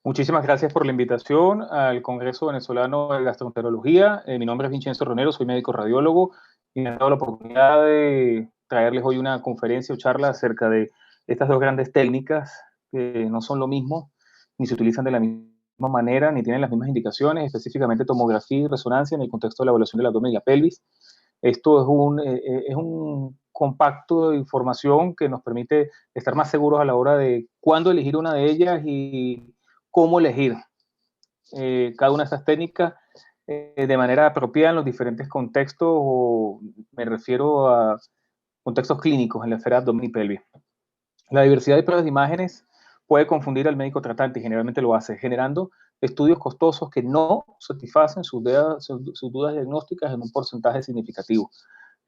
Muchísimas gracias por la invitación al Congreso Venezolano de Gastroenterología. Mi nombre es Vincenzo Ronero, soy médico radiólogo y me ha dado la oportunidad de traerles hoy una conferencia o charla acerca de estas dos grandes técnicas que no son lo mismo, ni se utilizan de la misma manera, ni tienen las mismas indicaciones, específicamente tomografía y resonancia en el contexto de la evaluación del abdomen y la pelvis. Esto es un compacto de información que nos permite estar más seguros a la hora de cuándo elegir una de ellas y cómo elegir cada una de estas técnicas de manera apropiada en los diferentes contextos, o me refiero a contextos clínicos en la esfera abdomen y pelvis. La diversidad de pruebas de imágenes puede confundir al médico tratante y generalmente lo hace, generando estudios costosos que no satisfacen sus dudas diagnósticas en un porcentaje significativo,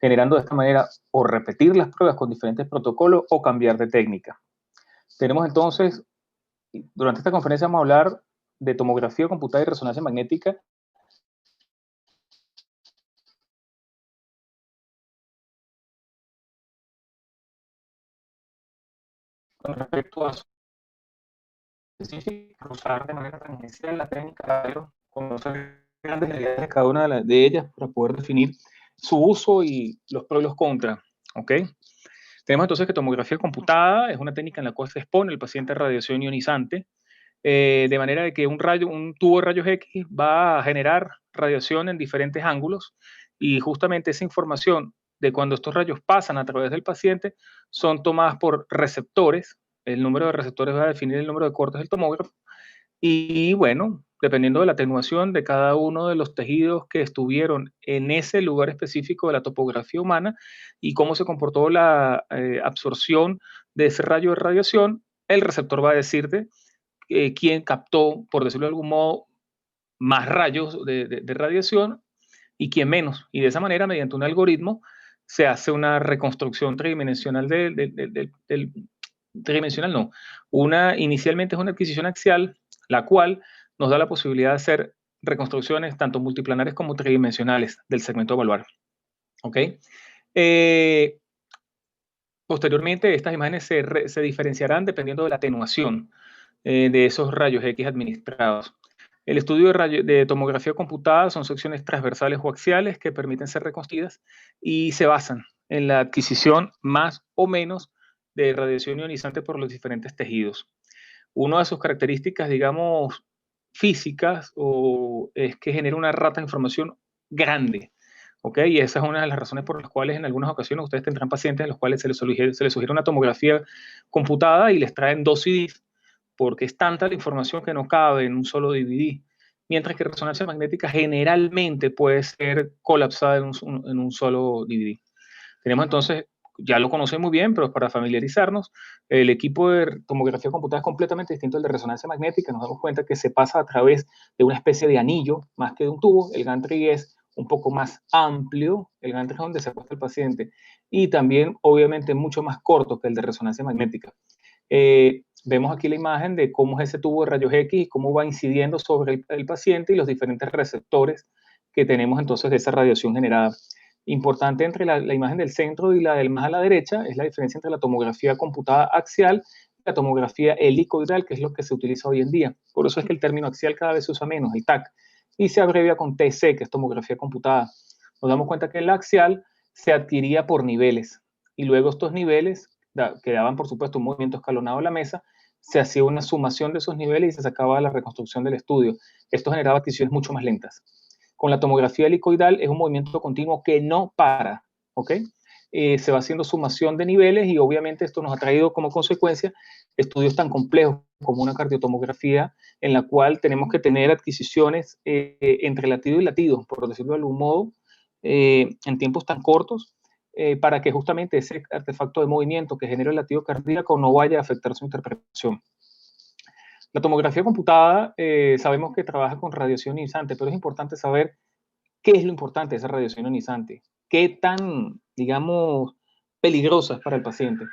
generando de esta manera o repetir las pruebas con diferentes protocolos o cambiar de técnica. Tenemos entonces, durante esta conferencia vamos a hablar de tomografía computada y resonancia magnética con respecto a su específica, usar de manera tangencial la técnica, pero conocer grandes realidades de cada una de ellas para poder definir su uso y los pros y los contras. ¿Ok? Tenemos entonces que tomografía computada es una técnica en la cual se expone el paciente a radiación ionizante, de manera de que un tubo de rayos X va a generar radiación en diferentes ángulos, y justamente esa información de cuando estos rayos pasan a través del paciente son tomadas por receptores. El número de receptores va a definir el número de cortes del tomógrafo, y bueno, dependiendo de la atenuación de cada uno de los tejidos que estuvieron en ese lugar específico de la topografía humana y cómo se comportó la absorción de ese rayo de radiación, el receptor va a decirte quién captó, por decirlo de algún modo, más rayos de radiación y quién menos. Y de esa manera, mediante un algoritmo, se hace una reconstrucción tridimensional tridimensional no. Inicialmente es una adquisición axial, la cual nos da la posibilidad de hacer reconstrucciones tanto multiplanares como tridimensionales del segmento a evaluar. ¿Ok? Posteriormente, estas imágenes se diferenciarán dependiendo de la atenuación de esos rayos X administrados. El estudio de tomografía computada son secciones transversales o axiales que permiten ser reconstruidas y se basan en la adquisición más o menos de radiación ionizante por los diferentes tejidos. Una de sus características, digamos, físicas es que genera una rata de información grande. ¿Ok? Y esa es una de las razones por las cuales en algunas ocasiones ustedes tendrán pacientes en los cuales se les sugiere una tomografía computada y les traen dos CDs, porque es tanta la información que no cabe en un solo DVD, mientras que resonancia magnética generalmente puede ser colapsada en un solo DVD. Tenemos entonces, ya lo conocen muy bien, pero para familiarizarnos, el equipo de tomografía computada es completamente distinto al de resonancia magnética. Nos damos cuenta que se pasa a través de una especie de anillo más que de un tubo. El gantry es un poco más amplio, el gantry es donde se acuesta el paciente, y también obviamente mucho más corto que el de resonancia magnética. Vemos aquí la imagen de cómo es ese tubo de rayos X y cómo va incidiendo sobre el paciente y los diferentes receptores que tenemos entonces de esa radiación generada. Importante entre la imagen del centro y la del más a la derecha es la diferencia entre la tomografía computada axial y la tomografía helicoidal, que es lo que se utiliza hoy en día. Por eso es que el término axial cada vez se usa menos, el TAC, y se abrevia con TC, que es tomografía computada. Nos damos cuenta que el axial se adquiría por niveles, y luego estos niveles, que daban por supuesto un movimiento escalonado a la mesa, se hacía una sumación de esos niveles y se sacaba la reconstrucción del estudio. Esto generaba adquisiciones mucho más lentas. Con la tomografía helicoidal es un movimiento continuo que no para, ¿ok? Se va haciendo sumación de niveles y obviamente esto nos ha traído como consecuencia estudios tan complejos como una cardiotomografía, en la cual tenemos que tener adquisiciones entre latido y latido, por decirlo de algún modo, en tiempos tan cortos, para que justamente ese artefacto de movimiento que genera el latido cardíaco no vaya a afectar su interpretación. La tomografía computada sabemos que trabaja con radiación ionizante, pero es importante saber qué es lo importante de esa radiación ionizante, qué tan, digamos, peligrosa es para el paciente.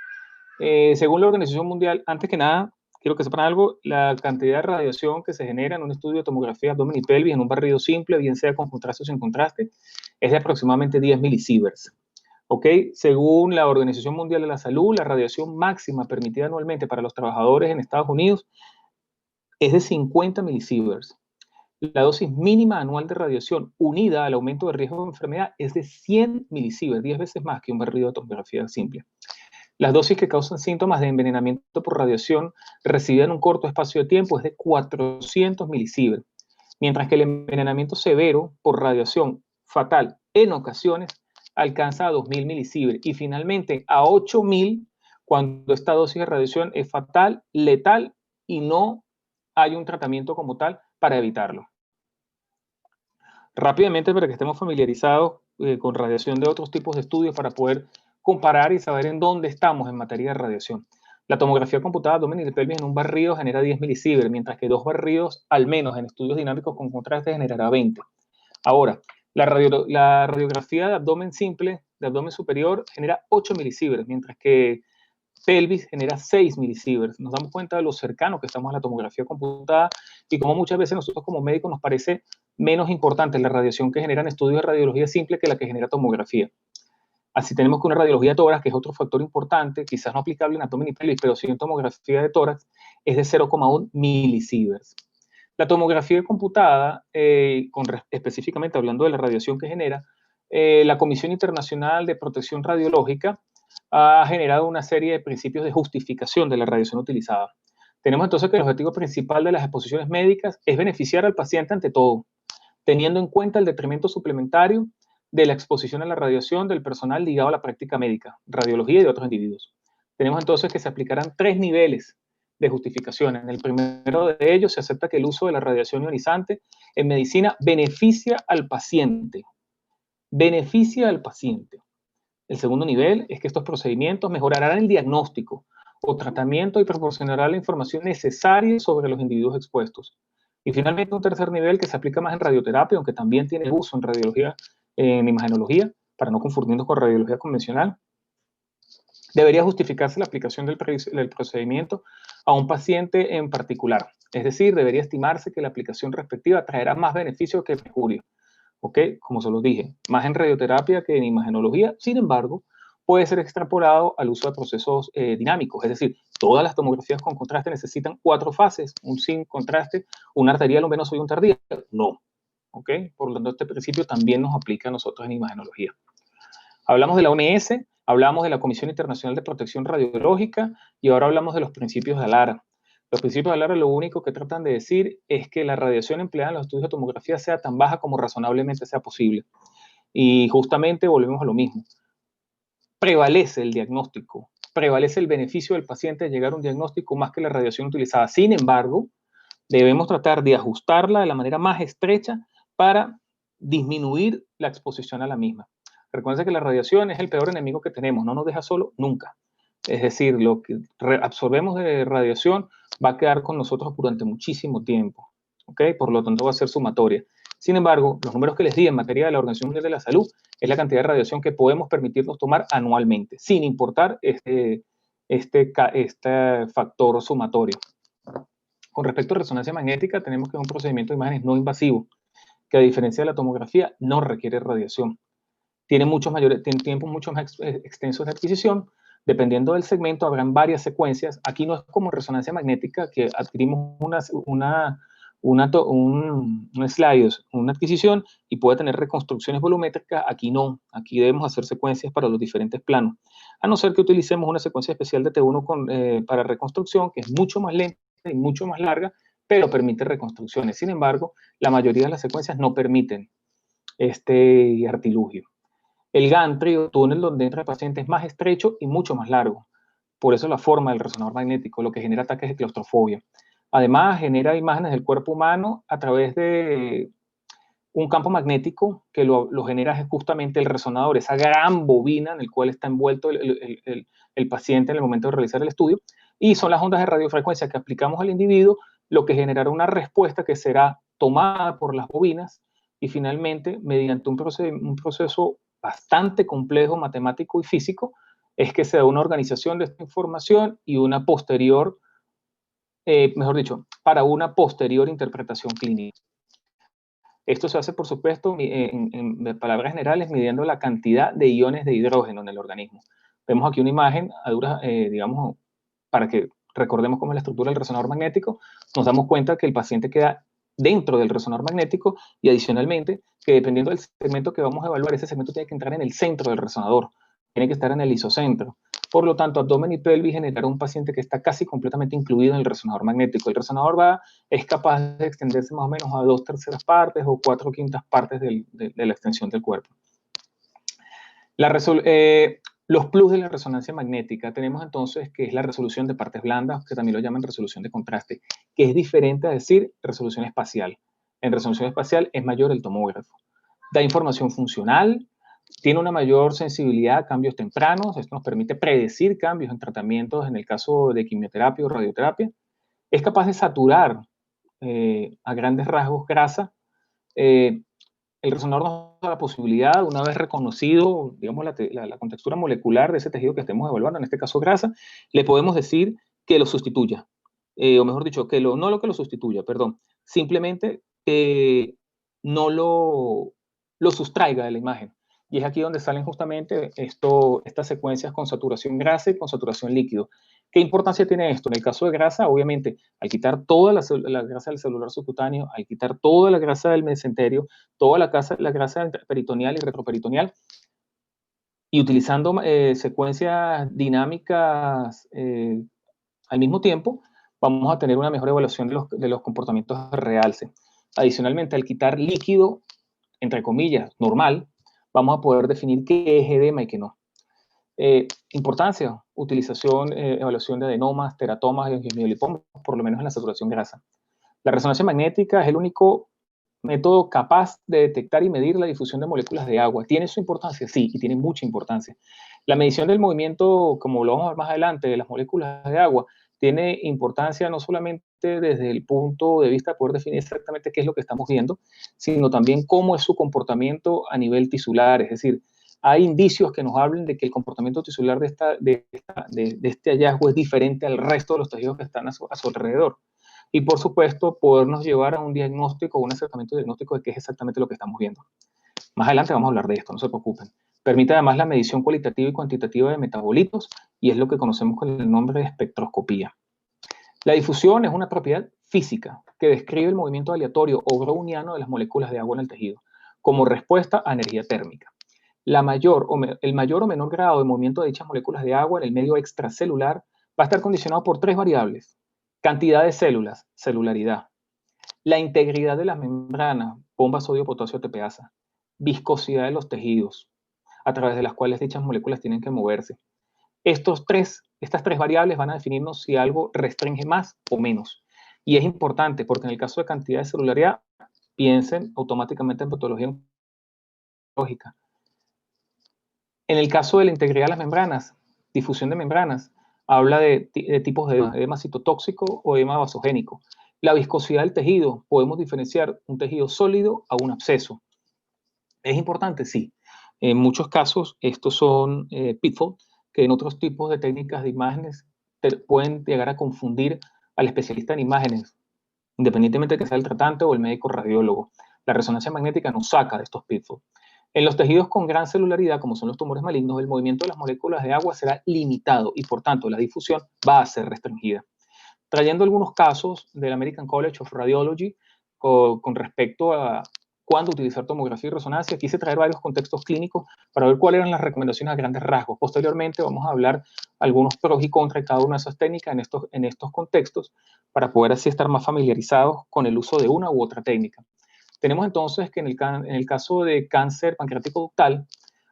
Según la Organización Mundial, antes que nada, quiero que sepan algo, la cantidad de radiación que se genera en un estudio de tomografía abdomen y pelvis en un barrido simple, bien sea con contraste o sin contraste, es de aproximadamente 10 milisieverts. ¿Ok? Según la Organización Mundial de la Salud, la radiación máxima permitida anualmente para los trabajadores en Estados Unidos es de 50 milisieverts. La dosis mínima anual de radiación unida al aumento de riesgo de enfermedad es de 100 milisieverts, 10 veces más que un barrido de tomografía simple. Las dosis que causan síntomas de envenenamiento por radiación recibida en un corto espacio de tiempo es de 400 milisieverts, mientras que el envenenamiento severo por radiación fatal en ocasiones alcanza a 2000 milisieverts y finalmente a 8000 cuando esta dosis de radiación es fatal, letal y no hay un tratamiento como tal para evitarlo. Rápidamente, para que estemos familiarizados con radiación de otros tipos de estudios para poder comparar y saber en dónde estamos en materia de radiación. La tomografía computada de abdomen y de pelvis en un barrido genera 10 milisieverts, mientras que 2 barridos, al menos en estudios dinámicos con contraste, generará 20. Ahora, la radiografía de abdomen simple, de abdomen superior, genera 8 milisieverts, mientras que pelvis genera 6 milisieverts. Nos damos cuenta de lo cercano que estamos a la tomografía computada y como muchas veces nosotros como médicos nos parece menos importante la radiación que generan estudios de radiología simple que la que genera tomografía. Así tenemos que una radiología de tórax, que es otro factor importante, quizás no aplicable en abdomen y pelvis, pero sí en tomografía de tórax, es de 0,1 milisieverts. La tomografía computada, específicamente hablando de la radiación que genera, la Comisión Internacional de Protección Radiológica ha generado una serie de principios de justificación de la radiación utilizada. Tenemos entonces que el objetivo principal de las exposiciones médicas es beneficiar al paciente ante todo, teniendo en cuenta el detrimento suplementario de la exposición a la radiación del personal ligado a la práctica médica, radiología y de otros individuos. Tenemos entonces que se aplicarán 3 niveles de justificación. En el primero de ellos se acepta que el uso de la radiación ionizante en medicina beneficia al paciente. Beneficia al paciente. El segundo nivel es que estos procedimientos mejorarán el diagnóstico o tratamiento y proporcionarán la información necesaria sobre los individuos expuestos. Y finalmente un tercer nivel que se aplica más en radioterapia, aunque también tiene uso en radiología, en imagenología, para no confundirnos con radiología convencional. Debería justificarse la aplicación del procedimiento a un paciente en particular. Es decir, debería estimarse que la aplicación respectiva traerá más beneficio que perjuicio. ¿Ok? Como se los dije, más en radioterapia que en imagenología. Sin embargo, puede ser extrapolado al uso de procesos dinámicos. Es decir, todas las tomografías con contraste necesitan 4 fases, un sin contraste, un arterial, un venoso y un tardío. No. ¿Ok? Por lo tanto, este principio también nos aplica a nosotros en imagenología. Hablamos de la OMS, hablamos de la Comisión Internacional de Protección Radiológica y ahora hablamos de los principios de ALARA. Los principios de ALARA lo único que tratan de decir es que la radiación empleada en los estudios de tomografía sea tan baja como razonablemente sea posible. Y justamente volvemos a lo mismo. Prevalece el diagnóstico, prevalece el beneficio del paciente de llegar a un diagnóstico más que la radiación utilizada. Sin embargo, debemos tratar de ajustarla de la manera más estrecha para disminuir la exposición a la misma. Recuerden que la radiación es el peor enemigo que tenemos, no nos deja solo nunca. Es decir, lo que absorbemos de radiación va a quedar con nosotros durante muchísimo tiempo, ¿ok? Por lo tanto va a ser sumatoria. Sin embargo, los números que les di en materia de la Organización Mundial de la Salud es la cantidad de radiación que podemos permitirnos tomar anualmente, sin importar este factor sumatorio. Con respecto a resonancia magnética, tenemos que es un procedimiento de imágenes no invasivo, que a diferencia de la tomografía, no requiere radiación. Tiene tiempos mucho más extensos de adquisición. Dependiendo del segmento, habrán varias secuencias. Aquí no es como resonancia magnética, que adquirimos un slide, una adquisición, y puede tener reconstrucciones volumétricas. Aquí no. Aquí debemos hacer secuencias para los diferentes planos. A no ser que utilicemos una secuencia especial de T1 para reconstrucción, que es mucho más lenta y mucho más larga, pero permite reconstrucciones. Sin embargo, la mayoría de las secuencias no permiten este artilugio. El gantry o túnel donde entra el paciente es más estrecho y mucho más largo. Por eso la forma del resonador magnético, lo que genera ataques de claustrofobia. Además, genera imágenes del cuerpo humano a través de un campo magnético que lo genera justamente el resonador, esa gran bobina en el cual está envuelto el paciente en el momento de realizar el estudio. Y son las ondas de radiofrecuencia que aplicamos al individuo, lo que generará una respuesta que será tomada por las bobinas y finalmente, mediante un proceso bastante complejo, matemático y físico, es que se da una organización de esta información y una posterior, mejor dicho, para una posterior interpretación clínica. Esto se hace, por supuesto, en palabras generales, midiendo la cantidad de iones de hidrógeno en el organismo. Vemos aquí una imagen, digamos, para que recordemos cómo es la estructura del resonador magnético, nos damos cuenta que el paciente queda dentro del resonador magnético y adicionalmente que dependiendo del segmento que vamos a evaluar, ese segmento tiene que entrar en el centro del resonador, tiene que estar en el isocentro. Por lo tanto, abdomen y pelvis generará un paciente que está casi completamente incluido en el resonador magnético. El resonador es capaz de extenderse más o menos a 2/3 partes o 4/5 partes de la extensión del cuerpo. Los plus de la resonancia magnética tenemos entonces que es la resolución de partes blandas, que también lo llaman resolución de contraste, que es diferente a decir resolución espacial. En resolución espacial es mayor el tomógrafo. Da información funcional, tiene una mayor sensibilidad a cambios tempranos, esto nos permite predecir cambios en tratamientos en el caso de quimioterapia o radioterapia. Es capaz de saturar a grandes rasgos grasa. El resonador nos da la posibilidad, una vez reconocido, digamos, la contextura molecular de ese tejido que estemos evaluando, en este caso grasa, le podemos decir que lo sustituya, o mejor dicho, no lo que lo sustituya, perdón, simplemente que no lo sustraiga de la imagen. Y es aquí donde salen justamente estas secuencias con saturación grasa y con saturación líquido. ¿Qué importancia tiene esto? En el caso de grasa, obviamente, al quitar toda la grasa del celular subcutáneo, al quitar toda la grasa del mesenterio, toda la grasa peritoneal y retroperitoneal, y utilizando secuencias dinámicas al mismo tiempo, vamos a tener una mejor evaluación de los comportamientos de realce. Adicionalmente, al quitar líquido, entre comillas, normal, vamos a poder definir qué es edema y qué no. Importancia, utilización, evaluación de adenomas, teratomas y angiomyolipomas, por lo menos en la saturación grasa. La resonancia magnética es el único método capaz de detectar y medir la difusión de moléculas de agua. ¿Tiene su importancia? Sí, y tiene mucha importancia. La medición del movimiento, como lo vamos a ver más adelante, de las moléculas de agua, tiene importancia no solamente desde el punto de vista de poder definir exactamente qué es lo que estamos viendo, sino también cómo es su comportamiento a nivel tisular, es decir, hay indicios que nos hablen de que el comportamiento tisular de este hallazgo es diferente al resto de los tejidos que están a su alrededor. Y por supuesto, podernos llevar a un diagnóstico o un acercamiento diagnóstico de qué es exactamente lo que estamos viendo. Más adelante vamos a hablar de esto, no se preocupen. Permite además la medición cualitativa y cuantitativa de metabolitos y es lo que conocemos con el nombre de espectroscopía. La difusión es una propiedad física que describe el movimiento aleatorio o browniano de las moléculas de agua en el tejido como respuesta a energía térmica. El mayor o menor grado de movimiento de dichas moléculas de agua en el medio extracelular va a estar condicionado por 3 variables: cantidad de células, celularidad; la integridad de las membranas, bomba sodio-potasio TPasa; viscosidad de los tejidos, a través de las cuales dichas moléculas tienen que moverse. Estas tres variables van a definirnos si algo restringe más o menos. Y es importante porque en el caso de cantidad de celularidad, piensen automáticamente en patología oncológica. En el caso de la integridad de las membranas, difusión de membranas, habla de tipos de edema citotóxico o edema vasogénico. La viscosidad del tejido, podemos diferenciar un tejido sólido a un absceso. ¿Es importante? Sí. En muchos casos, estos son pitfalls que en otros tipos de técnicas de imágenes pueden llegar a confundir al especialista en imágenes, independientemente de que sea el tratante o el médico radiólogo. La resonancia magnética nos saca de estos pitfalls. En los tejidos con gran celularidad, como son los tumores malignos, el movimiento de las moléculas de agua será limitado y, por tanto, la difusión va a ser restringida. Trayendo algunos casos del American College of Radiology con respecto a cuándo utilizar tomografía y resonancia, quise traer varios contextos clínicos para ver cuáles eran las recomendaciones a grandes rasgos. Posteriormente vamos a hablar algunos pros y contras de cada una de esas técnicas en estos contextos para poder así estar más familiarizados con el uso de una u otra técnica. Tenemos entonces que en el caso de cáncer pancreático ductal,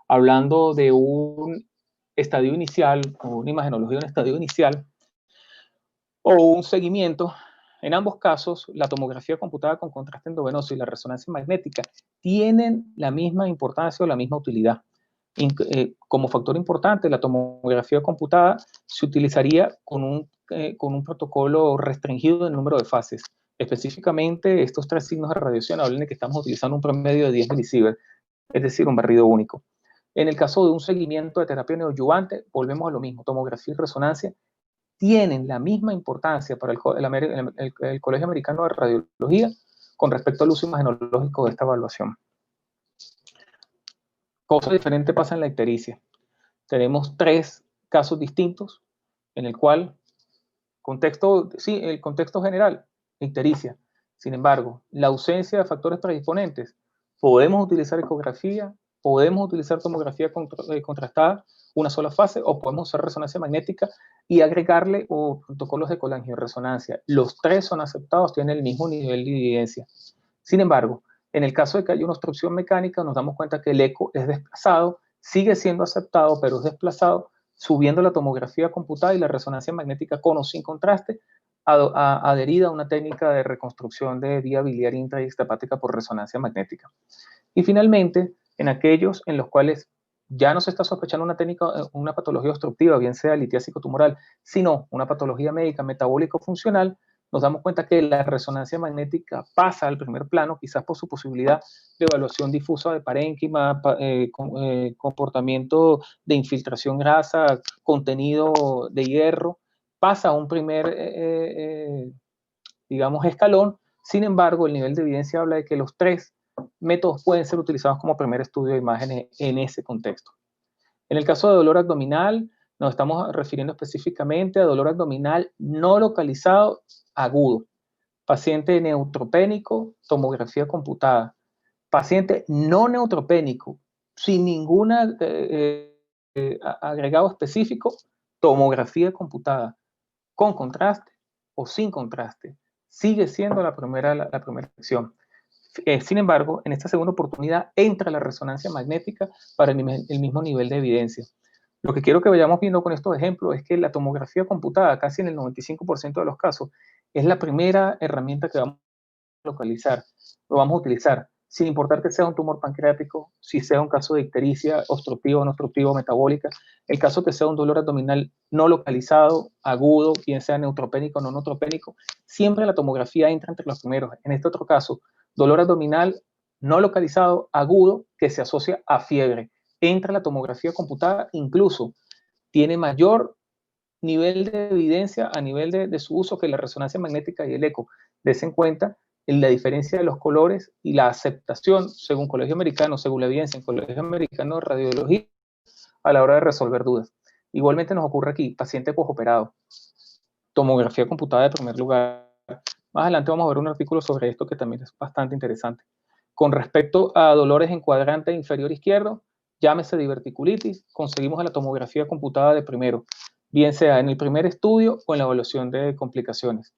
hablando de un estadio inicial o una imagenología de un estadio inicial o un seguimiento, en ambos casos la tomografía computada con contraste endovenoso y la resonancia magnética tienen la misma importancia o la misma utilidad. Como factor importante, la tomografía computada se utilizaría con un protocolo restringido del número de fases. Específicamente, estos 3 signos de radiación hablan de que estamos utilizando un promedio de 10 milisievert, es decir, un barrido único. En el caso de un seguimiento de terapia neoadyuvante, volvemos a lo mismo, tomografía y resonancia tienen la misma importancia para el Colegio Americano de Radiología con respecto al uso imagenológico de esta evaluación. Cosa diferente pasa en la ictericia. Tenemos 3 casos distintos en el cual Contexto, sí, el contexto general, ictericia. Sin embargo, la ausencia de factores predisponentes, podemos utilizar ecografía, podemos utilizar tomografía contrastada, una sola fase, o podemos usar resonancia magnética y agregarle protocolos de colangioresonancia. Los tres son aceptados, tienen el mismo nivel de evidencia. Sin embargo, en el caso de que haya una obstrucción mecánica, nos damos cuenta que el eco es desplazado, sigue siendo aceptado, pero es desplazado, subiendo la tomografía computada y la resonancia magnética con o sin contraste, adherida a una técnica de reconstrucción de vía biliar intra y extrahepática por resonancia magnética. Y finalmente, en aquellos en los cuales ya no se está sospechando una técnica, una patología obstructiva, bien sea litiásico tumoral, sino una patología médica metabólico-funcional, nos damos cuenta que la resonancia magnética pasa al primer plano, quizás por su posibilidad de evaluación difusa de parénquima, comportamiento de infiltración grasa, contenido de hierro, pasa a un primer, digamos, escalón. Sin embargo, el nivel de evidencia habla de que los tres métodos pueden ser utilizados como primer estudio de imágenes en ese contexto. En el caso de dolor abdominal, nos estamos refiriendo específicamente a dolor abdominal no localizado agudo. Paciente neutropénico, tomografía computada. Paciente no neutropénico, sin ningún agregado específico, tomografía computada, con contraste o sin contraste. Sigue siendo la primera opción. Sin embargo, en esta segunda oportunidad entra la resonancia magnética para el mismo nivel de evidencia. Lo que quiero que vayamos viendo con estos ejemplos es que la tomografía computada, casi en el 95% de los casos, es la primera herramienta que vamos a localizar, lo vamos a utilizar, sin importar que sea un tumor pancreático, si sea un caso de ictericia obstructiva o no obstructiva metabólica, el caso que sea un dolor abdominal no localizado, agudo, bien sea neutropénico o no neutropénico, siempre la tomografía entra entre los primeros. En este otro caso, dolor abdominal no localizado, agudo, que se asocia a fiebre. Entra la tomografía computada, incluso tiene mayor nivel de evidencia a nivel de su uso que la resonancia magnética y el eco. Des en cuenta en la diferencia de los colores y la aceptación, según Colegio Americano, según la evidencia en Colegio Americano de Radiología, a la hora de resolver dudas. Igualmente nos ocurre aquí, paciente postoperado, tomografía computada de primer lugar. Más adelante vamos a ver un artículo sobre esto que también es bastante interesante. Con respecto a dolores en cuadrante inferior izquierdo, llámese diverticulitis, conseguimos a la tomografía computada de primero, bien sea en el primer estudio o en la evaluación de complicaciones.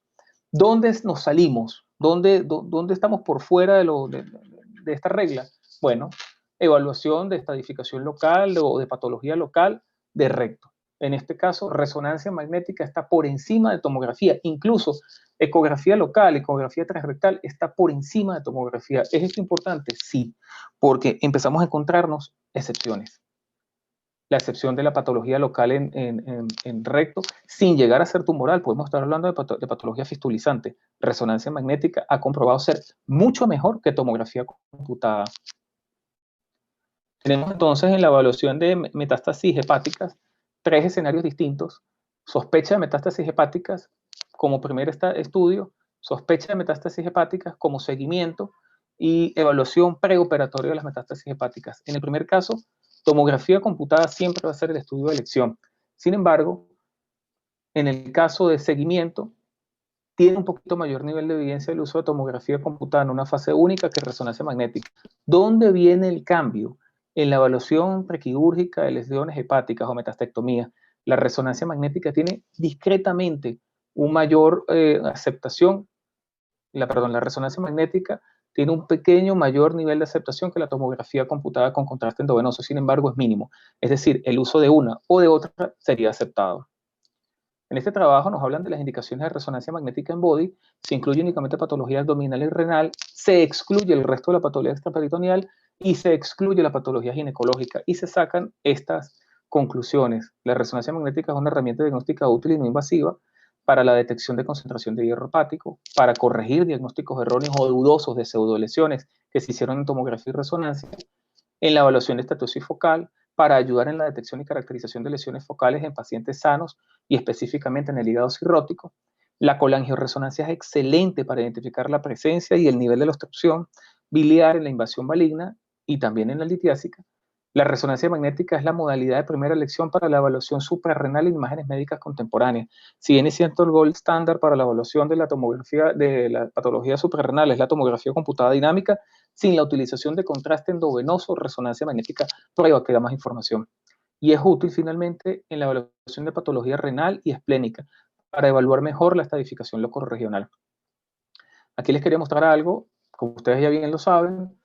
¿Dónde nos salimos? ¿Dónde estamos por fuera de esta regla? Bueno, evaluación de estadificación local o de patología local de recto. En este caso, resonancia magnética está por encima de tomografía, incluso ecografía local, ecografía transrectal está por encima de tomografía. ¿Es esto importante? Sí, porque empezamos a encontrarnos excepciones. La excepción de la patología local en recto, sin llegar a ser tumoral, podemos estar hablando de patología fistulizante. Resonancia magnética ha comprobado ser mucho mejor que tomografía computada. Tenemos entonces en la evaluación de metástasis hepáticas tres escenarios distintos. Sospecha de metástasis hepáticas como primer estudio, sospecha de metástasis hepáticas como seguimiento y evaluación preoperatoria de las metástasis hepáticas. En el primer caso, tomografía computada siempre va a ser el estudio de elección. Sin embargo, en el caso de seguimiento, tiene un poquito mayor nivel de evidencia el uso de tomografía computada en una fase única que resonancia magnética. ¿Dónde viene el cambio? En la evaluación prequirúrgica de lesiones hepáticas o metastectomía, la resonancia magnética tiene discretamente una mayor aceptación, la resonancia magnética tiene un pequeño mayor nivel de aceptación que la tomografía computada con contraste endovenoso, sin embargo es mínimo. Es decir, el uso de una o de otra sería aceptado. En este trabajo nos hablan de las indicaciones de resonancia magnética en body, se incluye únicamente patología abdominal y renal, se excluye el resto de la patología extraperitoneal y se excluye la patología ginecológica y se sacan estas conclusiones. La resonancia magnética es una herramienta diagnóstica útil y no invasiva para la detección de concentración de hierro hepático, para corregir diagnósticos erróneos o dudosos de pseudolesiones que se hicieron en tomografía y resonancia, en la evaluación de estatosis focal, para ayudar en la detección y caracterización de lesiones focales en pacientes sanos y específicamente en el hígado cirrótico. La colangioresonancia es excelente para identificar la presencia y el nivel de la obstrucción biliar en la invasión maligna y también en la litiásica. La resonancia magnética es la modalidad de primera elección para la evaluación suprarrenal en imágenes médicas contemporáneas. Si bien es cierto el gold estándar para la evaluación de la tomografía de la patología suprarrenal es la tomografía computada dinámica, sin la utilización de contraste endovenoso, resonancia magnética prueba que da más información. Y es útil finalmente en la evaluación de patología renal y esplénica para evaluar mejor la estadificación locorregional. Aquí les quería mostrar algo, como ustedes ya bien lo saben,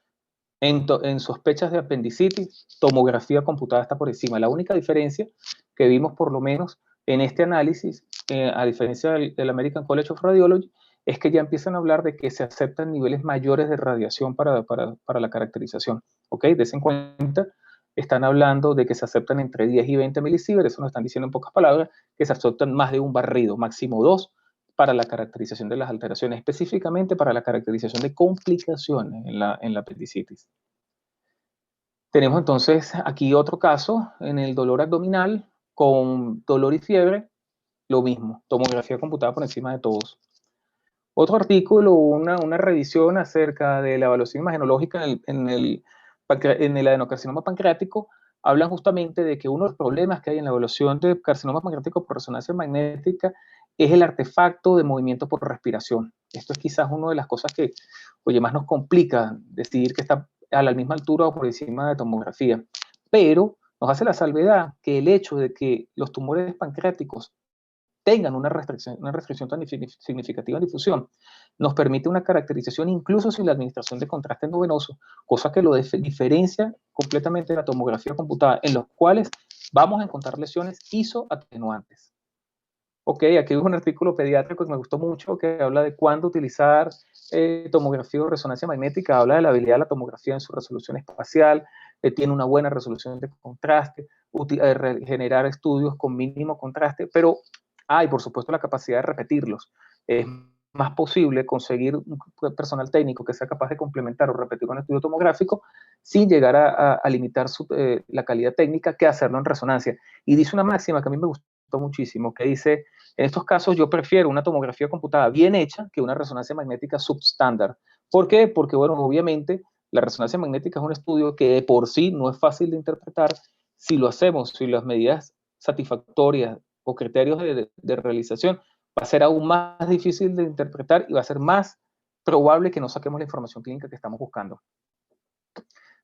en sospechas de apendicitis, tomografía computada está por encima. La única diferencia que vimos por lo menos en este análisis, a diferencia del American College of Radiology, es que ya empiezan a hablar de que se aceptan niveles mayores de radiación para la caracterización. ¿Ok? Des en cuenta, están hablando de que se aceptan entre 10 y 20 milisieverts, eso nos están diciendo en pocas palabras, que se aceptan más de un barrido, máximo 2, para la caracterización de las alteraciones, específicamente para la caracterización de complicaciones en la apendicitis. Tenemos entonces aquí otro caso en el dolor abdominal con dolor y fiebre, lo mismo, tomografía computada por encima de todos. Otro artículo, una revisión acerca de la evaluación imagenológica en el adenocarcinoma pancreático, hablan justamente de que uno de los problemas que hay en la evaluación de carcinoma pancreático por resonancia magnética es el artefacto de movimiento por respiración. Esto es quizás una de las cosas que, oye, más nos complica decidir que está a la misma altura o por encima de tomografía. Pero nos hace la salvedad que el hecho de que los tumores pancreáticos tengan una restricción tan significativa en difusión, nos permite una caracterización incluso sin la administración de contraste endovenoso, cosa que lo diferencia completamente de la tomografía computada, en los cuales vamos a encontrar lesiones isoatenuantes. Ok, aquí hay un artículo pediátrico que me gustó mucho que habla de cuándo utilizar tomografía o resonancia magnética, habla de la habilidad de la tomografía en su resolución espacial, tiene una buena resolución de contraste, generar estudios con mínimo contraste, pero hay, por supuesto, la capacidad de repetirlos. Es más posible conseguir un personal técnico que sea capaz de complementar o repetir un estudio tomográfico sin llegar a limitar la calidad técnica que hacerlo en resonancia. Y dice una máxima que a mí me gustó muchísimo, que dice, en estos casos yo prefiero una tomografía computada bien hecha que una resonancia magnética substándar. ¿Por qué? Porque, bueno, obviamente la resonancia magnética es un estudio que de por sí no es fácil de interpretar. Si lo hacemos, si las medidas satisfactorias o criterios de realización, va a ser aún más difícil de interpretar y va a ser más probable que no saquemos la información clínica que estamos buscando.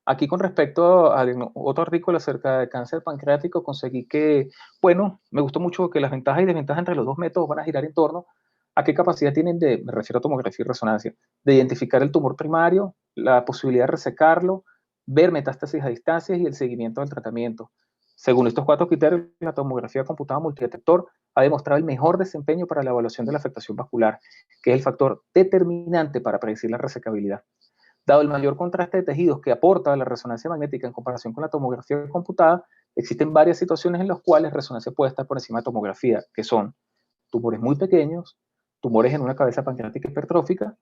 Aquí con respecto a otro artículo acerca de cáncer pancreático, conseguí que, bueno, me gustó mucho que las ventajas y desventajas entre los dos métodos van a girar en torno a qué capacidad tienen de, me refiero a tomografía y resonancia, de identificar el tumor primario, la posibilidad de resecarlo, ver metástasis a distancia y el seguimiento del tratamiento. Según estos 4 criterios, la tomografía computada multidetector ha demostrado el mejor desempeño para la evaluación de la afectación vascular, que es el factor determinante para predecir la resecabilidad. Dado el mayor contraste de tejidos que aporta la resonancia magnética en comparación con la tomografía computada, existen varias situaciones en las cuales resonancia puede estar por encima de tomografía, que son tumores muy pequeños, tumores en una cabeza pancreática hipertrófica,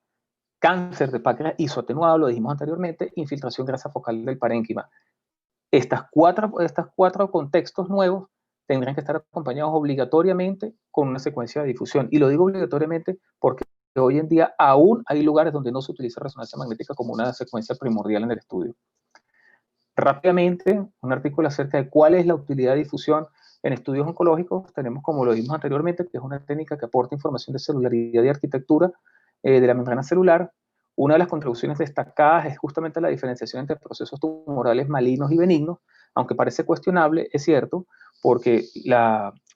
cáncer de páncreas isoatenuado, lo dijimos anteriormente, infiltración grasa focal del parénquima. Estos cuatro contextos nuevos tendrán que estar acompañados obligatoriamente con una secuencia de difusión. Y lo digo obligatoriamente porque hoy en día aún hay lugares donde no se utiliza resonancia magnética como una secuencia primordial en el estudio. Rápidamente, un artículo acerca de cuál es la utilidad de difusión en estudios oncológicos. Tenemos, como lo vimos anteriormente, que es una técnica que aporta información de celularidad y arquitectura de la membrana celular. Una de las contribuciones destacadas es justamente la diferenciación entre procesos tumorales malignos y benignos, aunque parece cuestionable, es cierto, porque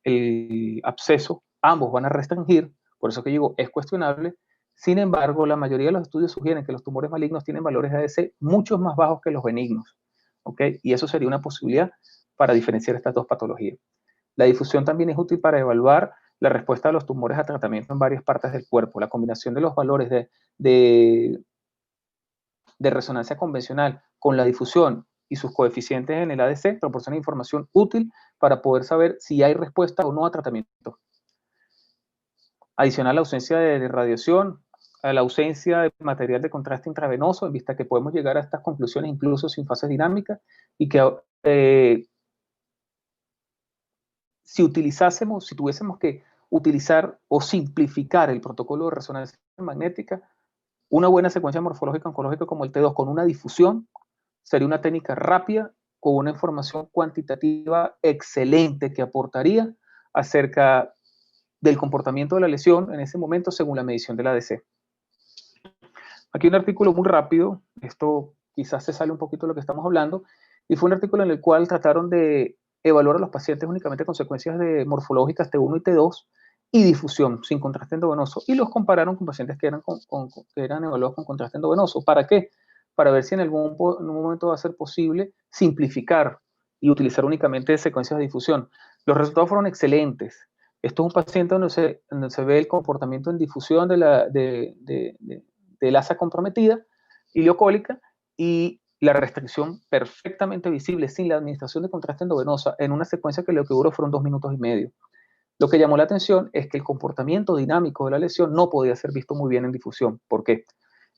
el absceso, ambos van a restringir, por eso que digo, es cuestionable. Sin embargo, la mayoría de los estudios sugieren que los tumores malignos tienen valores ADC mucho más bajos que los benignos. ¿Okay? Y eso sería una posibilidad para diferenciar estas dos patologías. La difusión también es útil para evaluar la respuesta de los tumores a tratamiento en varias partes del cuerpo. La combinación de los valores de resonancia convencional con la difusión y sus coeficientes en el ADC proporciona información útil para poder saber si hay respuesta o no a tratamiento. Adicional a la ausencia de radiación, a la ausencia de material de contraste intravenoso, en vista que podemos llegar a estas conclusiones incluso sin fases dinámicas, y que si tuviésemos que utilizar o simplificar el protocolo de resonancia magnética, una buena secuencia morfológica oncológica como el T2 con una difusión sería una técnica rápida con una información cuantitativa excelente que aportaría acerca del comportamiento de la lesión en ese momento según la medición de la ADC. Aquí un artículo muy rápido, esto quizás se sale un poquito de lo que estamos hablando, y fue un artículo en el cual trataron de evaluar a los pacientes únicamente consecuencias de morfológicas T1 y T2 y difusión sin contraste endovenoso, y los compararon con pacientes que eran evaluados con contraste endovenoso. ¿Para qué? Para ver si en algún momento va a ser posible simplificar y utilizar únicamente secuencias de difusión. Los resultados fueron excelentes. Esto es un paciente donde se ve el comportamiento en difusión del asa comprometida, ileocólica, y la restricción perfectamente visible sin la administración de contraste endovenosa en una secuencia que lo que duró fueron 2 minutos y medio. Lo que llamó la atención es que el comportamiento dinámico de la lesión no podía ser visto muy bien en difusión. ¿Por qué?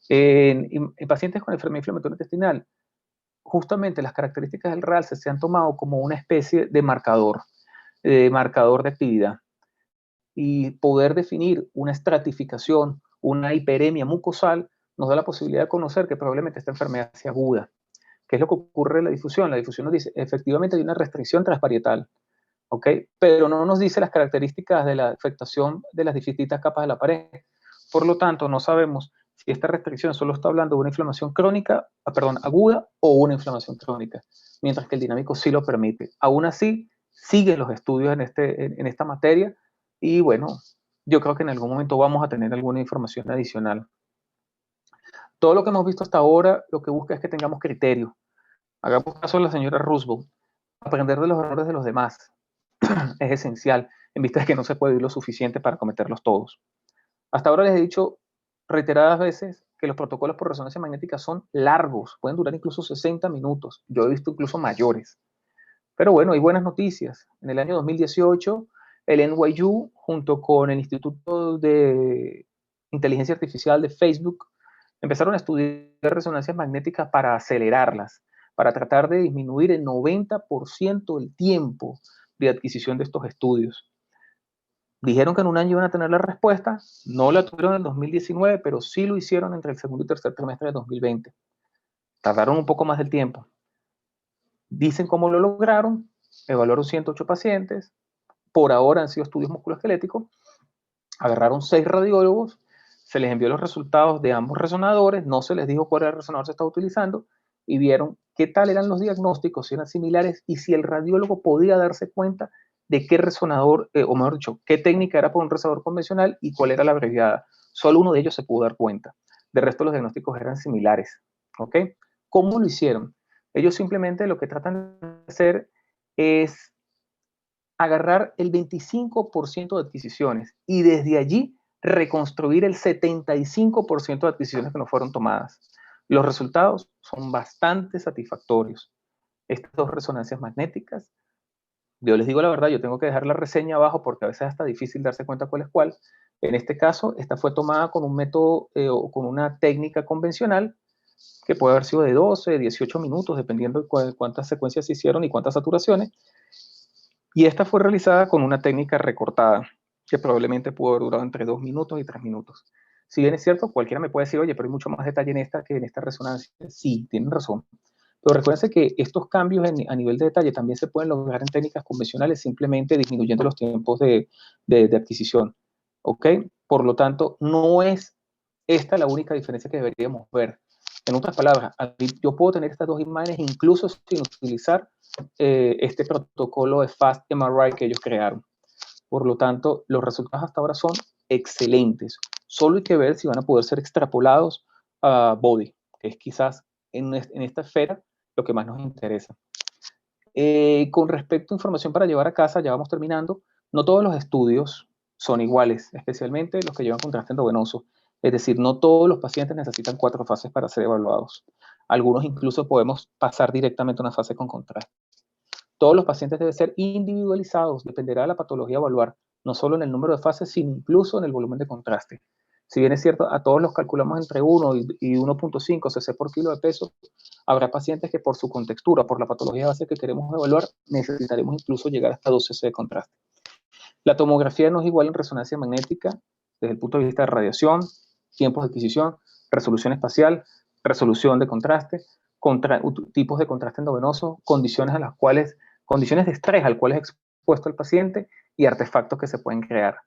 En pacientes con enfermedad inflamatoria intestinal, justamente las características del realce se han tomado como una especie de marcador de actividad. Y poder definir una estratificación, una hiperemia mucosal, nos da la posibilidad de conocer que probablemente esta enfermedad sea aguda. ¿Qué es lo que ocurre en la difusión? La difusión nos dice, efectivamente hay una restricción transparietal, ¿ok? Pero no nos dice las características de la afectación de las distintas capas de la pared. Por lo tanto, no sabemos si esta restricción solo está hablando de una inflamación crónica, aguda o una inflamación crónica, mientras que el dinámico sí lo permite. Aún así, siguen los estudios en esta materia y bueno, yo creo que en algún momento vamos a tener alguna información adicional. Todo lo que hemos visto hasta ahora, lo que busca es que tengamos criterio. Hagamos caso a la señora Roosevelt. Aprender de los errores de los demás es esencial, en vista de que no se puede ir lo suficiente para cometerlos todos. Hasta ahora les he dicho reiteradas veces que los protocolos por resonancia magnética son largos, pueden durar incluso 60 minutos. Yo he visto incluso mayores. Pero bueno, hay buenas noticias. En el año 2018, el NYU, junto con el Instituto de Inteligencia Artificial de Facebook, empezaron a estudiar resonancias magnéticas para acelerarlas, para tratar de disminuir el 90% el tiempo de adquisición de estos estudios. Dijeron que en un año iban a tener la respuesta, no la tuvieron en 2019, pero sí lo hicieron entre el segundo y tercer trimestre de 2020. Tardaron un poco más del tiempo. Dicen cómo lo lograron, evaluaron 108 pacientes, por ahora han sido estudios musculoesqueléticos, agarraron 6 radiólogos, se les envió los resultados de ambos resonadores, no se les dijo cuál era el resonador que se estaba utilizando, y vieron qué tal eran los diagnósticos, si eran similares, y si el radiólogo podía darse cuenta de qué resonador, o mejor dicho, qué técnica era por un resonador convencional y cuál era la abreviada. Solo uno de ellos se pudo dar cuenta. De resto, los diagnósticos eran similares. ¿Ok? ¿Cómo lo hicieron? Ellos simplemente lo que tratan de hacer es agarrar el 25% de adquisiciones y desde allí reconstruir el 75% de adquisiciones que no fueron tomadas. Los resultados son bastante satisfactorios. Estas 2 resonancias magnéticas, yo les digo la verdad, yo tengo que dejar la reseña abajo porque a veces es hasta difícil darse cuenta cuál es cuál. En este caso, esta fue tomada con un método o con una técnica convencional que puede haber sido de 12, 18 minutos, dependiendo de cuántas secuencias se hicieron y cuántas saturaciones. Y esta fue realizada con una técnica recortada, que probablemente pudo haber durado entre 2 minutos y 3 minutos. Si bien es cierto, cualquiera me puede decir, oye, pero hay mucho más detalle en esta que en esta resonancia. Sí, tienen razón. Pero recuérdense que estos cambios a nivel de detalle también se pueden lograr en técnicas convencionales simplemente disminuyendo los tiempos de adquisición. ¿Ok? Por lo tanto, no es esta la única diferencia que deberíamos ver. En otras palabras, yo puedo tener estas 2 imágenes incluso sin utilizar este protocolo de Fast MRI que ellos crearon. Por lo tanto, los resultados hasta ahora son excelentes. Solo hay que ver si van a poder ser extrapolados a Body, que es quizás en esta esfera lo que más nos interesa. Con respecto a información para llevar a casa, ya vamos terminando, no todos los estudios son iguales, especialmente los que llevan contraste endovenoso. Es decir, no todos los pacientes necesitan 4 fases para ser evaluados. Algunos incluso podemos pasar directamente a una fase con contraste. Todos los pacientes deben ser individualizados, dependerá de la patología a evaluar, no solo en el número de fases, sino incluso en el volumen de contraste. Si bien es cierto, a todos los calculamos entre 1 y 1.5 cc por kilo de peso, habrá pacientes que por su contextura, por la patología base que queremos evaluar, necesitaremos incluso llegar hasta 2 cc de contraste. La tomografía no es igual en resonancia magnética desde el punto de vista de radiación, tiempos de adquisición, resolución espacial, resolución de contraste, tipos de contraste endovenoso, condiciones de estrés al cual es expuesto el paciente y artefactos que se pueden crear.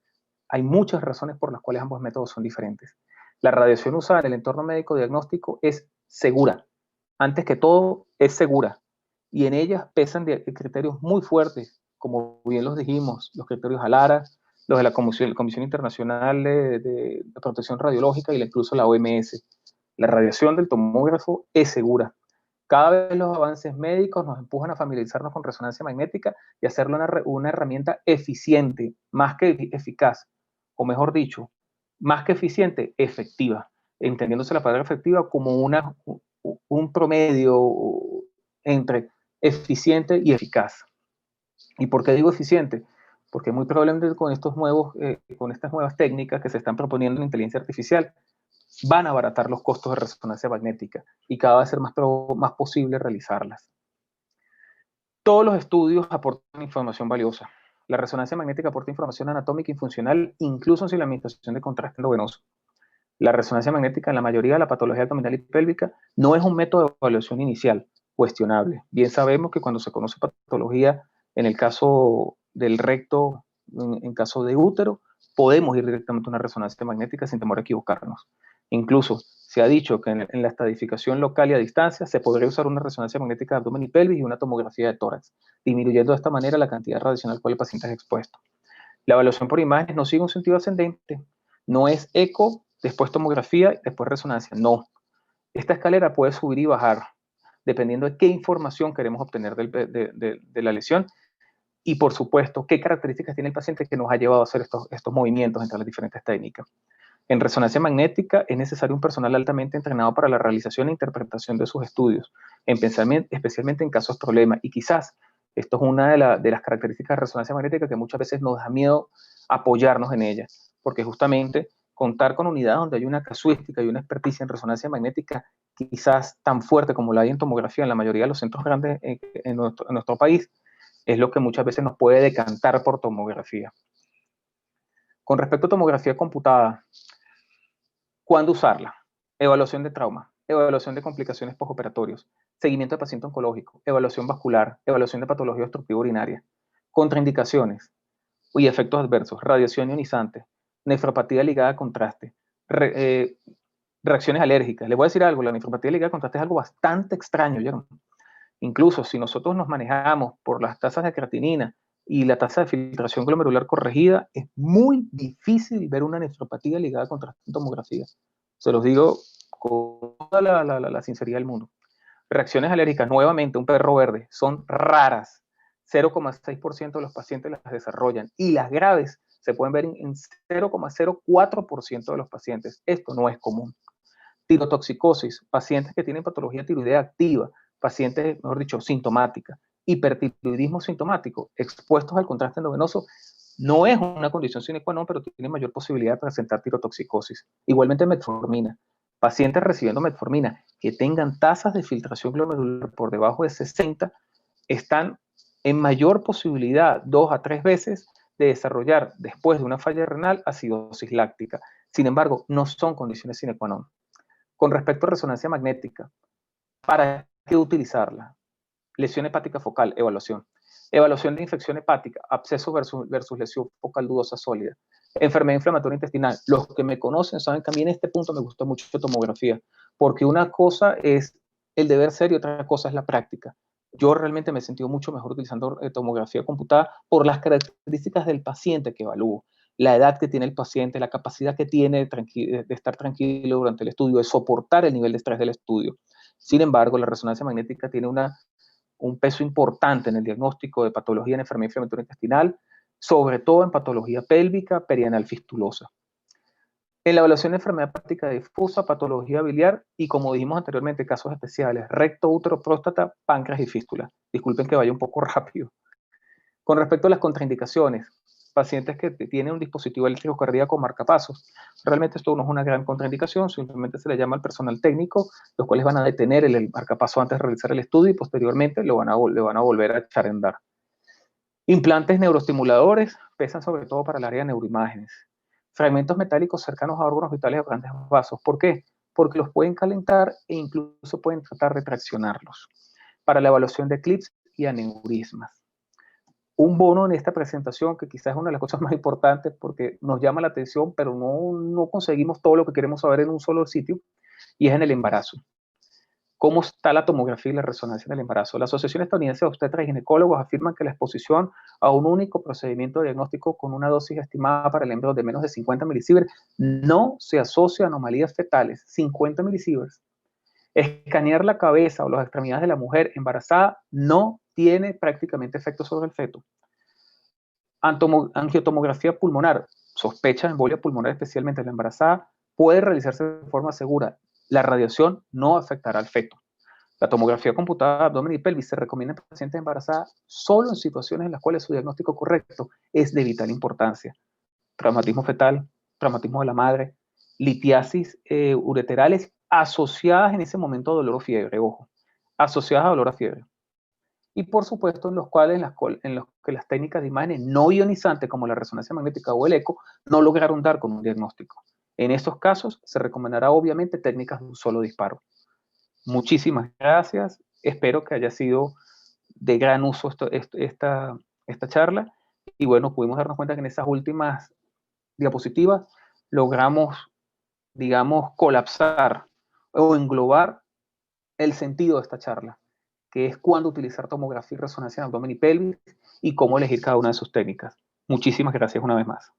Hay muchas razones por las cuales ambos métodos son diferentes. La radiación usada en el entorno médico diagnóstico es segura. Antes que todo, es segura. Y en ellas pesan criterios muy fuertes, como bien los dijimos, los criterios ALARA, los de la Comisión Internacional de Protección Radiológica y incluso la OMS. La radiación del tomógrafo es segura. Cada vez los avances médicos nos empujan a familiarizarnos con resonancia magnética y hacerlo una herramienta eficiente, más que eficaz, o mejor dicho, más que eficiente, efectiva, entendiéndose la palabra efectiva como un promedio entre eficiente y eficaz. ¿Y por qué digo eficiente? Porque muy probablemente con estas nuevas técnicas que se están proponiendo en inteligencia artificial, van a abaratar los costos de resonancia magnética y cada vez ser más posible realizarlas. Todos los estudios aportan información valiosa. La resonancia magnética aporta información anatómica y funcional, incluso sin la administración de contraste endovenoso. La resonancia magnética en la mayoría de la patología abdominal y pélvica no es un método de evaluación inicial cuestionable. Bien sabemos que cuando se conoce patología, en el caso del recto, en caso de útero, podemos ir directamente a una resonancia magnética sin temor a equivocarnos. Incluso se ha dicho que en la estadificación local y a distancia se podría usar una resonancia magnética de abdomen y pelvis y una tomografía de tórax, disminuyendo de esta manera la cantidad de radiación al cual el paciente es expuesto. La evaluación por imágenes no sigue un sentido ascendente, no es eco, después tomografía, después resonancia, no. Esta escalera puede subir y bajar, dependiendo de qué información queremos obtener de la lesión y, por supuesto, qué características tiene el paciente que nos ha llevado a hacer estos movimientos entre las diferentes técnicas. En resonancia magnética es necesario un personal altamente entrenado para la realización e interpretación de sus estudios, especialmente en casos problemas. Y quizás esto es una de las características de resonancia magnética que muchas veces nos da miedo apoyarnos en ella, porque justamente contar con unidades donde hay una casuística y una experticia en resonancia magnética quizás tan fuerte como la hay en tomografía en la mayoría de los centros grandes en nuestro país, es lo que muchas veces nos puede decantar por tomografía. Con respecto a tomografía computada, ¿cuándo usarla? Evaluación de trauma, evaluación de complicaciones postoperatorias, seguimiento de paciente oncológico, evaluación vascular, evaluación de patología obstructiva urinaria, contraindicaciones y efectos adversos, radiación ionizante, nefropatía ligada a contraste, reacciones alérgicas. Les voy a decir algo, la nefropatía ligada a contraste es algo bastante extraño, ¿ya? Incluso si nosotros nos manejamos por las tasas de creatinina y la tasa de filtración glomerular corregida, es muy difícil ver una nefropatía ligada a contraste en tomografía. Se los digo con toda la sinceridad del mundo. Reacciones alérgicas, nuevamente, un perro verde, son raras. 0,6% de los pacientes las desarrollan y las graves se pueden ver en 0,04% de los pacientes. Esto no es común. Tirotoxicosis, pacientes que tienen patología tiroidea activa, pacientes, mejor dicho, sintomática, hipertiroidismo sintomático, expuestos al contraste endovenoso, no es una condición sine qua non, pero tiene mayor posibilidad de presentar tirotoxicosis. Igualmente metformina. Pacientes recibiendo metformina que tengan tasas de filtración glomerular por debajo de 60 están en mayor posibilidad 2 a 3 veces de desarrollar después de una falla renal acidosis láctica. Sin embargo, no son condiciones sine qua non. Con respecto a resonancia magnética, ¿para qué utilizarla? Lesión hepática focal, evaluación. Evaluación de infección hepática, absceso versus lesión focal dudosa sólida. Enfermedad inflamatoria intestinal. Los que me conocen saben que a mí en este punto me gusta mucho tomografía, porque una cosa es el deber ser y otra cosa es la práctica. Yo realmente me he sentido mucho mejor utilizando tomografía computada por las características del paciente que evalúo, la edad que tiene el paciente, la capacidad que tiene de estar tranquilo durante el estudio, de soportar el nivel de estrés del estudio. Sin embargo, la resonancia magnética tiene un peso importante en el diagnóstico de patología en enfermedad inflamatoria intestinal, sobre todo en patología pélvica, perianal fistulosa. En la evaluación de enfermedad hepática difusa, patología biliar y, como dijimos anteriormente, casos especiales, recto, útero, próstata, páncreas y fístula. Disculpen que vaya un poco rápido. Con respecto a las contraindicaciones, pacientes que tienen un dispositivo eléctrico cardíaco marcapasos, realmente esto no es una gran contraindicación, simplemente se le llama al personal técnico, los cuales van a detener el marcapaso antes de realizar el estudio y posteriormente le van a volver a echar a andar. Implantes neuroestimuladores pesan sobre todo para el área de neuroimágenes. Fragmentos metálicos cercanos a órganos vitales de grandes vasos. ¿Por qué? porque los pueden calentar e incluso pueden tratar de traccionarlos. Para la evaluación de eclipses y aneurismas. Un bono en esta presentación, que quizás es una de las cosas más importantes porque nos llama la atención, pero no conseguimos todo lo que queremos saber en un solo sitio, y es en el embarazo. ¿Cómo está la tomografía y la resonancia en el embarazo? La Asociación Estadounidense de Obstetras y Ginecólogos afirman que la exposición a un único procedimiento diagnóstico con una dosis estimada para el embrión de menos de 50 milisieverts no se asocia a anomalías fetales. 50 milisieverts. Escanear la cabeza o las extremidades de la mujer embarazada no tiene prácticamente efecto sobre el feto. Angiotomografía pulmonar, sospecha de embolia pulmonar, especialmente en la embarazada, puede realizarse de forma segura. La radiación no afectará al feto. La tomografía computada de abdomen y pelvis se recomienda en pacientes embarazadas solo en situaciones en las cuales su diagnóstico correcto es de vital importancia. Traumatismo fetal, traumatismo de la madre, litiasis ureterales asociadas en ese momento a dolor o fiebre, ojo, asociadas a dolor o fiebre. Y por supuesto en los que las técnicas de imagen no ionizantes como la resonancia magnética o el eco no lograron dar con un diagnóstico. En estos casos se recomendará obviamente técnicas de un solo disparo. Muchísimas gracias, espero que haya sido de gran uso esta charla, y bueno, pudimos darnos cuenta que en esas últimas diapositivas logramos, digamos, colapsar o englobar el sentido de esta charla, que es cuándo utilizar tomografía y resonancia en abdomen y pelvis y cómo elegir cada una de sus técnicas. Muchísimas gracias una vez más.